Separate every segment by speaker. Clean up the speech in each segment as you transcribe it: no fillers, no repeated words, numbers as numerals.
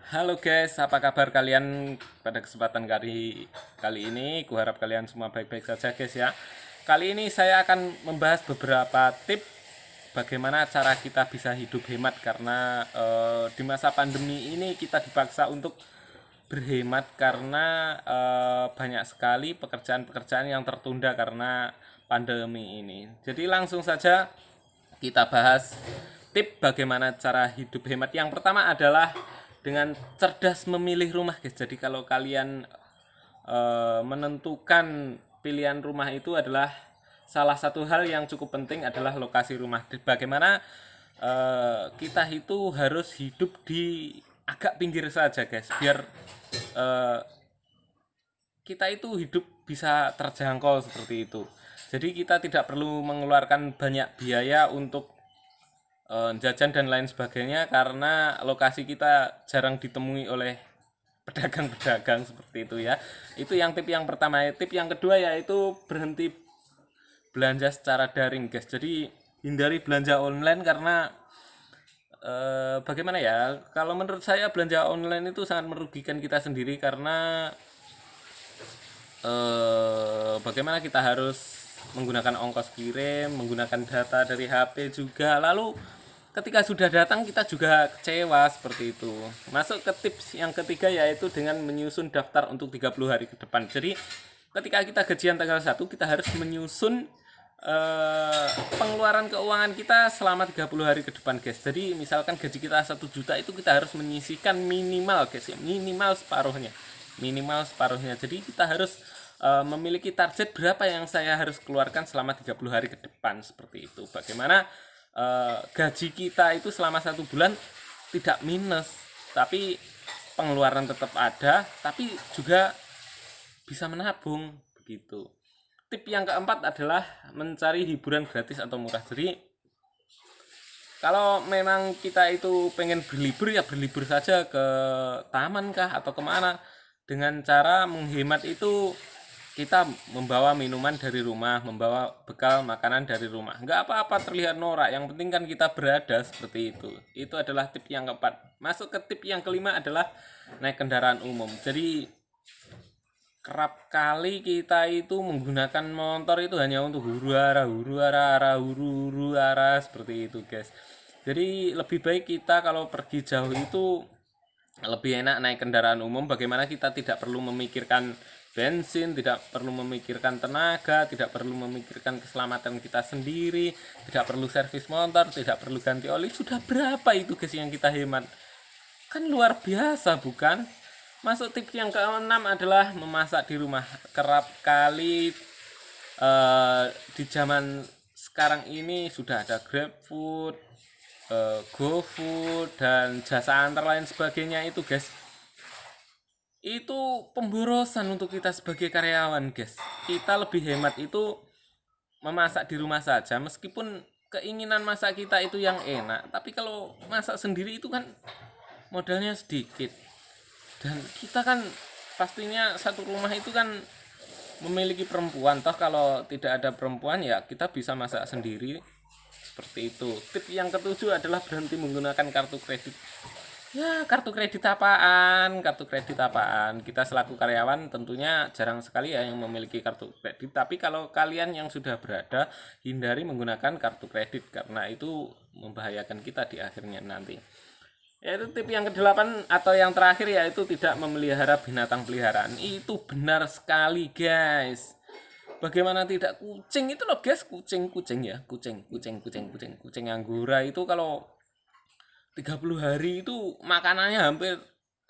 Speaker 1: Halo guys, apa kabar kalian pada kesempatan kali ini? Kuharap kalian semua baik-baik saja guys ya. Kali ini saya akan membahas beberapa tips bagaimana cara kita bisa hidup hemat karena di masa pandemi ini kita dipaksa untuk berhemat karena banyak sekali pekerjaan-pekerjaan yang tertunda karena pandemi ini. Jadi langsung saja kita bahas tips bagaimana cara hidup hemat. Yang pertama adalah dengan cerdas memilih rumah guys. Jadi kalau kalian menentukan pilihan rumah itu adalah salah satu hal yang cukup penting adalah lokasi rumah. Bagaimana kita itu harus hidup di agak pinggir saja guys, biar eh, kita itu hidup bisa terjangkau seperti itu. Jadi kita tidak perlu mengeluarkan banyak biaya untuk jajan dan lain sebagainya karena lokasi kita jarang ditemui oleh pedagang-pedagang seperti itu ya. Itu yang tip yang pertama. Tip yang kedua yaitu berhenti belanja secara daring guys. Jadi hindari belanja online karena bagaimana ya? Kalau menurut saya belanja online itu sangat merugikan kita sendiri karena bagaimana kita harus menggunakan ongkos kirim, menggunakan data dari HP juga. Lalu ketika sudah datang kita juga kecewa seperti itu. Masuk ke tips yang ketiga yaitu dengan menyusun daftar untuk 30 hari ke depan. Jadi ketika kita gajian tanggal 1 kita harus menyusun pengeluaran keuangan kita selama 30 hari ke depan guys. Jadi misalkan gaji kita 1 juta itu kita harus menyisihkan minimal guys ya, minimal separuhnya. Jadi kita harus memiliki target berapa yang saya harus keluarkan selama 30 hari ke depan seperti itu. Bagaimana gaji kita itu selama 1 bulan tidak minus, tapi pengeluaran tetap ada, tapi juga bisa menabung begitu. Tip yang keempat adalah mencari hiburan gratis atau murah. Jadi kalau memang kita itu pengen berlibur ya berlibur saja ke taman kah atau kemana. Dengan cara menghemat itu kita membawa minuman dari rumah, membawa bekal makanan dari rumah. Nggak apa-apa terlihat norak, yang penting kan kita berada seperti itu. Itu adalah tip yang keempat. Masuk ke tip yang kelima adalah naik kendaraan umum. Jadi kerap kali kita itu menggunakan motor itu hanya untuk huru hara seperti itu guys. Jadi lebih baik kita kalau pergi jauh itu lebih enak naik kendaraan umum. Bagaimana kita tidak perlu memikirkan bensin, tidak perlu memikirkan tenaga, tidak perlu memikirkan keselamatan kita sendiri, tidak perlu servis motor, tidak perlu ganti oli. Sudah berapa itu guys yang kita hemat? Kan luar biasa bukan? Masuk tips yang keenam adalah memasak di rumah. Kerap kali di zaman sekarang ini sudah ada GrabFood, GoFood dan jasa antar lain sebagainya itu guys. Itu pemborosan untuk kita sebagai karyawan guys. Kita lebih hemat itu memasak di rumah saja, meskipun keinginan masak kita itu yang enak, tapi kalau masak sendiri itu kan modalnya sedikit. Dan kita kan pastinya satu rumah itu kan memiliki perempuan, toh kalau tidak ada perempuan ya kita bisa masak sendiri seperti itu. Tip yang ketujuh adalah berhenti menggunakan kartu kredit. Ya, kartu kredit apaan, kita selaku karyawan tentunya jarang sekali ya yang memiliki kartu kredit. Tapi kalau kalian yang sudah berada, hindari menggunakan kartu kredit karena itu membahayakan kita di akhirnya nanti. Yaitu tip yang kedelapan atau yang terakhir yaitu tidak memelihara binatang peliharaan. Itu benar sekali guys. Bagaimana tidak, kucing itu loh guys, kucing ya, kucing anggora itu kalau 30 hari itu makanannya hampir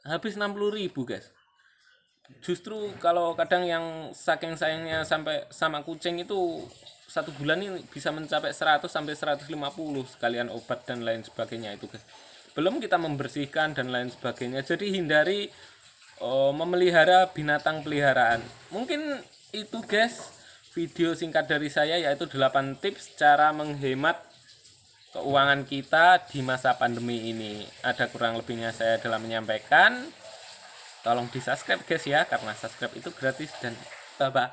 Speaker 1: habis 60.000 guys. Justru kalau kadang yang saking sayangnya sampai sama kucing itu 1 bulan ini bisa mencapai 100 sampai 150 sekalian obat dan lain sebagainya itu guys. Belum kita membersihkan dan lain sebagainya. Jadi hindari memelihara binatang peliharaan. Mungkin itu guys video singkat dari saya yaitu 8 tips cara menghemat keuangan kita di masa pandemi ini. Ada kurang lebihnya saya dalam menyampaikan. Tolong di subscribe guys ya, karena subscribe itu gratis dan bye bye.